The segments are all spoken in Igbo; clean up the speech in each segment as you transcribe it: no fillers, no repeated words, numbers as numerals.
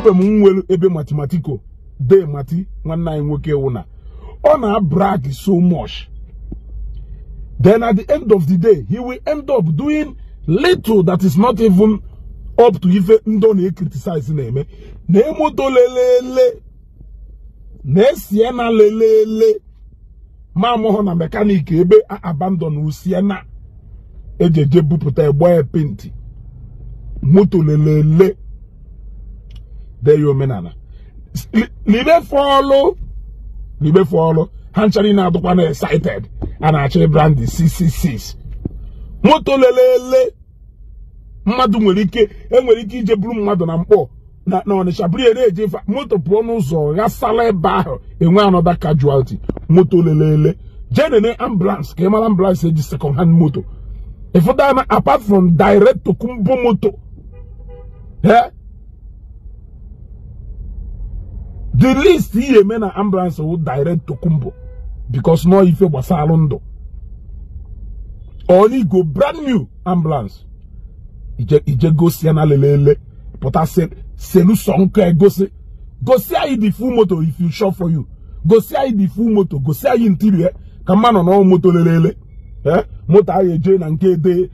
problem nwere ebe mathematical de mati nwanna anyị nwoke wuna ọ na brag so much. Then at the end of the day, he will end up doing little that is not even up to even ndo na criticize na-eme. Na emoto lelele. Na siena lelele. Ma mo na mechanic ebe abandon usiena. Ejeje buputa egbo penti. Moto lelele. There you menana. Libe follow. Hanchari na adukwa na excited. And actually brand the 666. Moto lelele. Mmadu nwere ike ije buru mmadu na mkpọ na Onitsha buru eje moto pụọ n'ụzọ ghasala ebe ahụ enwe another casualty. Moto lelele. Jenene ambulance ka ịmara ambulance eji second hand moto. Ifụdana apart from direct to kumbo moto. Yeah? The least he men na ambulance will direct to kumbo. Because no if you was alondo. Only go brand new ambulance. Ije go siena lelele. But I said, selu sonke go see the full motor if you shop for you. Go see the full motor. Go see interior. Come on no motor lelele. Motor aye je na nke de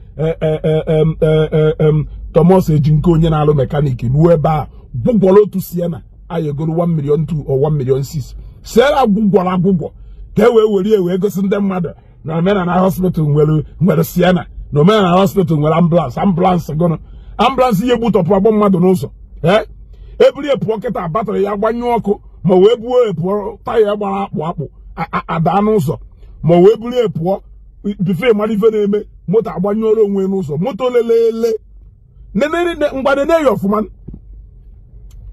Thomas Ejinko nye na alo mechanic. Nueba bugbolo to siena. Aye go 1,200,000 or 1,600,000. Sera gugwa. We go send them mother. No man in a hospital where Siena. No man in a hospital where ambulance are gonna ambulance ye boot up problem mother also. Every pocket a battery yabanyoko, mo webu poor tire wapo. Adanoso. Mo webu poor before Malivene motor abanyoro wenoso. Moto lele. Nene of man.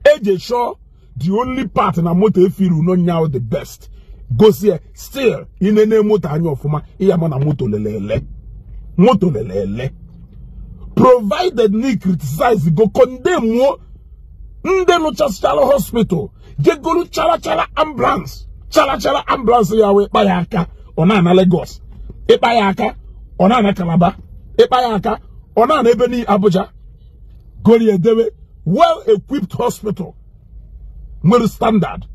AJ Shaw, the only part in a motor feel no now the best. Go see still in a name motor and your former Yamana moto lele. Provided ni criticize go condemn more no chala hospital. Je go chala ambulance. Chala ambulance yawe bayaka onana Lagos. E bayaka onana Calabar. E bayaka onana Ebeni Abuja. Goli edewe well equipped hospital. More standard.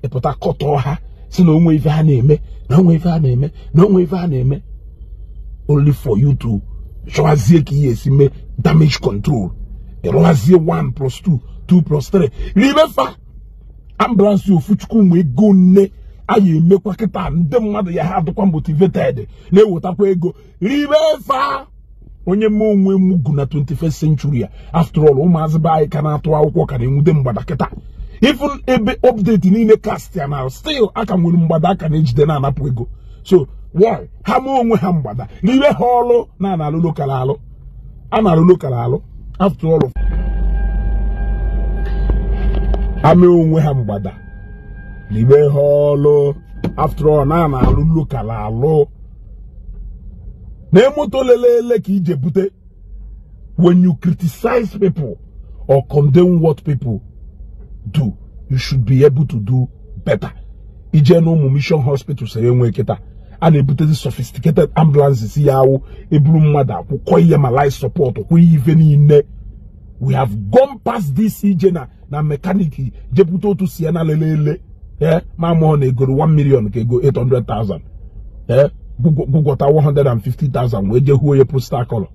E pota kotoha. Si no onwe ife ha na-eme only for you to choazie ki yesime damage control eroazie 1 plus 2 2 plus 3 libe fa ambulance ofuchukwu mwe go nne aye emekwa kita ndị mmadụ ya ha dịkwa motivated na ewotakwa ego libe fa onye onwe mugu na 21st century after all ụmụazị be anyị ka na-atụ akwụkwọ ka na-enwude mgbada kịta. Even ebe update in the cast now, still I can win mbada can age den anapu ego. So why? Hamo onwe hambada. Libe holo na analu lokalalo. Analu lokalalo. After all of Hame onwe hambada. Libe holo. After all na analu lokalalo. Nemoto lelele ki ije bute. When you criticize people or condemn what people do, you should be able to do better. Ijeno mission hospital say kita and able to sophisticated ambulances yawo ebru mada koye ma life support ko even in we have gone past this ijena na mechanic jeputo to siena lelele ma mo na ego 1 million ke go 800,000 bugota 150,000 we je huoye poster color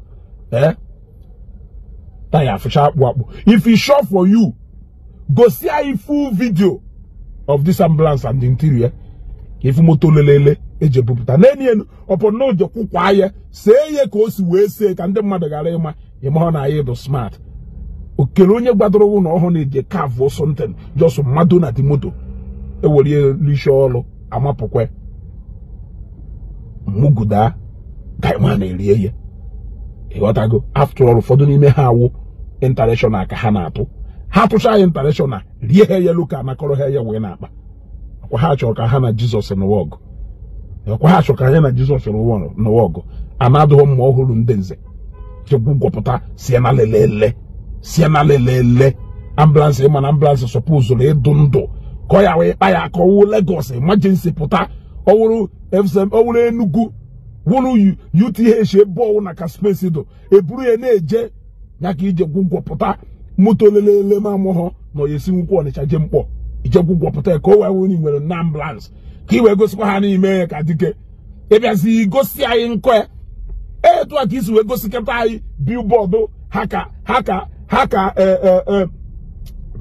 taya for sharp wapo. If he shot for you, go see a full video of this ambulance and the interior. If moto lelele eje buputa neni upon no je kwakwaye say ye ko si we say kan dem madu gara ima ho na ye do smart okele onye gbadoro no ho na eje carve or something just madu na the moto e wori lisho olo amapokwe muguda kai ma na eri ye e watago after all for do ni me ha wo international ka ha na ato ha to sha international rie he ye local na koro he ye we na akpa kwa ha choka ha na Jesus no wogo kwa ha choka ha na Jesus no wogo amado mo ohuru ndenze je gugopota siena lelele ambulance man ambulance suppose le dundo ko ya we pa ya ko wo Lagos emergency pota owuru FSM owuru Enugu wonu UTH ebo na ka space do eburu ye na eje nyaka ije gugopota moto lelele ma mo ho no yesi nwukwo ni chaje mpo ije gwugwo pụta ka o wee wuni nwere na ambulance ka iwe gosikwa ha n'ime ka dike ebiazi gosi anyị nkwe etu a ka isi wee gosikata anyị billboard haka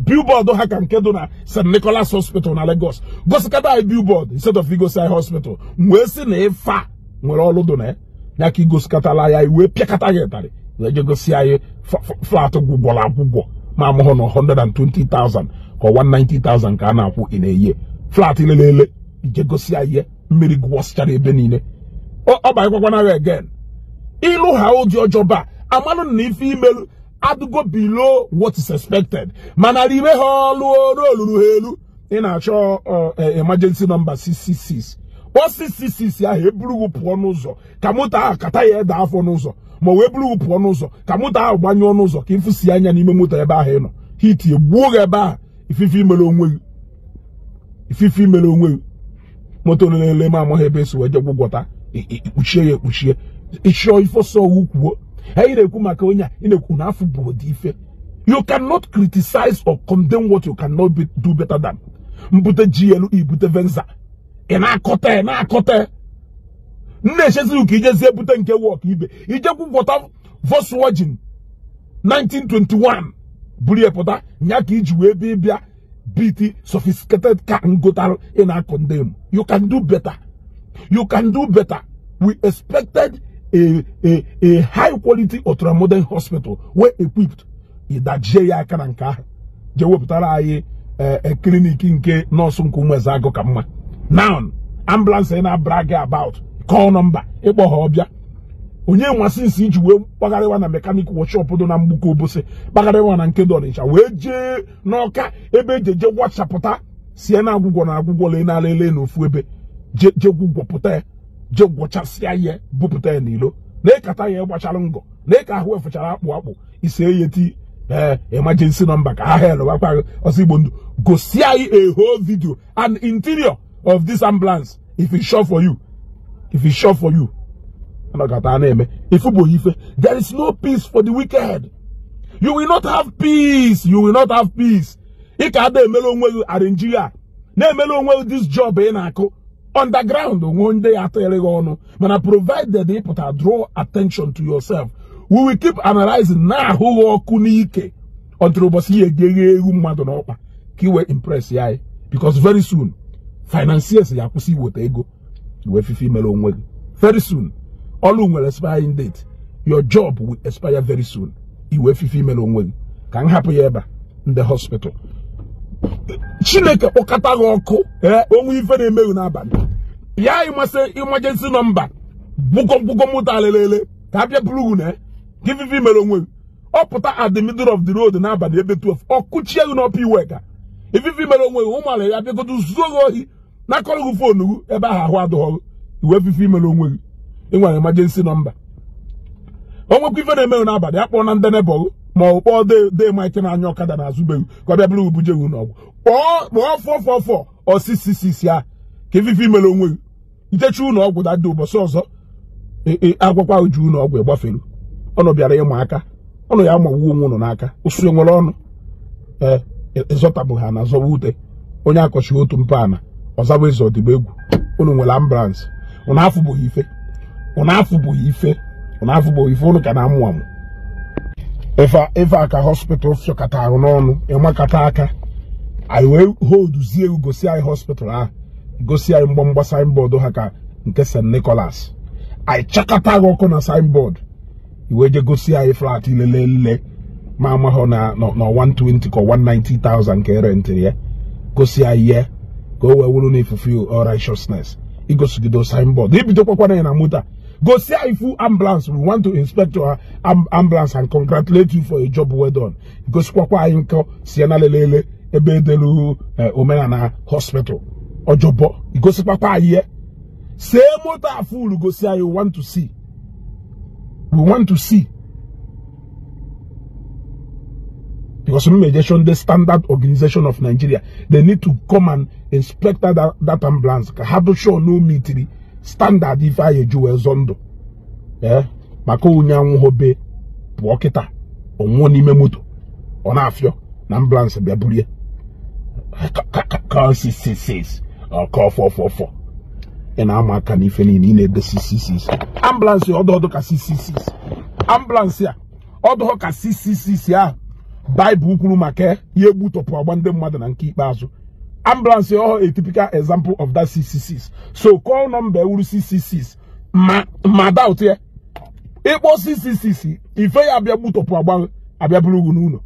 billboard haka nke do na St. Nicholas Hospital na Lagos gosikata anyị billboard instead of igosi anyị hospital wee si na ifa nwere ọlụ do na ya ka igosikatala ya iwe pịakata ya ịtarị wee je gosi anyị flat gwụgwọrọ agwụgwọ ma amụhụ na 120,000 ka 190,000 ka a na-akwụ in a year flat ilelele ije gosi anyị mmiri gwọsichara ebe niile ọ baịkwakwana ya again ilu ha ụdị ọjọba amanụ na ife imelu adụgo below what is expected mana ribe ha ọlụ olulu ha elu ị na-achọ emergency number 666 ọ 666 ahụ eburughị pụọ n'ụzọ ka moto ahụ kata ya ede afọ n'ụzọ ma wee burughị pụọ n'ụzọ ka moto ahụ gbanyụọ n'ụzọ ka ịfụsi anya n'ime moto ebe ahụ ị nọ hit egbuo gị ebe ahụ ifife imere onwe gị moto lele ma amaghị ebe esi wee je gwụgwọta ikpuchie ya ekpuchie ịchọọ ife ọsọ kwuo anyị na-ekwu maka onye a ị na-ekwu na afọ bụ ụdị ife you cannot criticize or condemn what you cannot do better than mbute GLE ibute Venza ị na-akọta na-echezi ka ijezie bute nke wọk ibe ije gwụgwọta Volkswagen 1921 buru ya pụta nya ka iji wee bịa BT sophisticated car ngotal in our condemn. You can do better. We expected a high quality ultra modern hospital well equipped. That JI Kananka Jewoptara a clinic in K Nosum Kumazago Kama. Now ambulance in a brag about call number Ebo Hobia. Onye nwasi si jiwe bagarewa na mechanic workshop do na mbuko bose bagarewa na nke do nisha weje n'oka ebe jeje wachapụta si na agwụgwọ le na lele n'ofu ebe je gwugwo puta je gwochasia ye buputa n'ilo na ekata ye gbachara ngo na ka ahụ efuchara akpụ ise yeti emergency number ka ha hello wakwa osigbo ndu go see a whole video and interior of this ambulance if it's sure for you there is no peace for the wicked. You will not have peace. This job underground one day provided they draw attention to yourself. We will keep analyzing now who kunike until we impress because very soon financiers yakusi what ego very soon. All will expire in date. Your job will expire very soon. You will female only. Can happen in the hospital. Chineke okatagoko only if they may not ban. Yeah, you must say emergency number. Bugo mutalele. Tapia blue ne. Give female only. Or put at the middle of the road and about the 12. Or could you not be worker? If you female only, woman, I go to Zogo. Not calling phone about how you have female only. In one emergency number. Onwe kife na eme na abade akpọ na ndenebo ma okpo de mic na anya okada na azube ko bia blu buje wu no. 444 or 666 ya. Ke fifi mele onwe. Itechu na ogwu da do boso ozo. Agwakwa uju na ogwu egbafelu. Ono biara ịma aka. Ono ya mawu onwu no n'aka. Osu enwere ọnụ. Ezotabu ha na zo wute. Onye akochi otu mpana. Ozabu ezo digbo egwu. Ono nwere ambulance. Ona afu bụ ife. Unu ka na amụ. Efa aka hospital fiokata arụ n'ọnụ enwekata aka I will hold zie gosi anyị hospital gosi anyị mgbamgba signboard ha ka nke St. Nicholas I chakata ọkụ na signboard iwe je gosi anyị flat ilelele ma amahụ na 120 ka 190,000 ka rent ya gosi anyị ya ka o wee wuru na fulfill all righteousness igosigido signboard ibidokwa na moto go see if you ambulance. We want to inspect your ambulance and congratulate you for a job well done. Because kwakwa inko siena lelele ebedelu omenana hospital ojobo. Go see kwakwa here. Say motor full go see you want to see. We want to see. Because the standard organization of Nigeria, they need to come and inspect that ambulance. Have to show no military standard if I do a zondo. Yeah, Mako Nyang Hobe, Walketa, on one moto, on afio, na ambulance bịa bulie call 666 or call 444 ị na-ama aka n'ife niile ị na-ede 666 ambulance ọdọọdụ ka 666 ambulance a ọdọọ ka 666 ahụ Bible kwuru maka ya egbutọpụ agba ndị mmadụ na nke ikpeazụ ambulance a typical example of that 666 so call number ewuru 666 ma doubt ya ịkpọ 666 ife ya abịa gbutọpụ agba abịa bụrụ ugwu n'ụlọ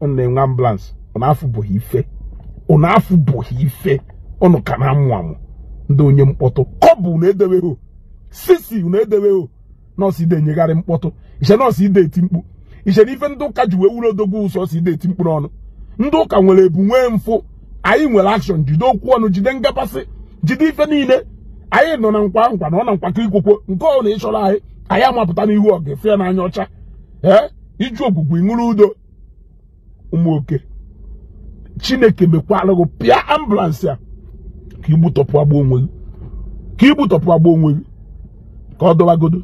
ọ na-enwe ambulance ọ na-afụbụghị ife ọnụ ka na-amụ ndị onye mkpọtụ kọbụ na-edeweho sisi na-edeweho nọọsụ ide nyegharị mkpọtụ iche nọọsụ ide eti mkpu iche na ife ndị ụka ji wee wuru odogwu ụsọ si ide eti mkpu n'ọnụ ndị ụka nwere ebu nwee mfụ anyị nwere akshọn jide okwu ọnụ jide ngabasị jide ife niile anyị nọ na nkwa na ọ na nkwakọ ikwokwo nke ọ na-ịchọrọ anyị amapụta n'ihu ọ ga-efe ya n'anya ọcha iju ogwugwu ịṅụrụ udo ụmụ oke Chineke mekwalụ pịa ambulance a ka igbutọpụ agba onwe gị ka ọ dọwagodo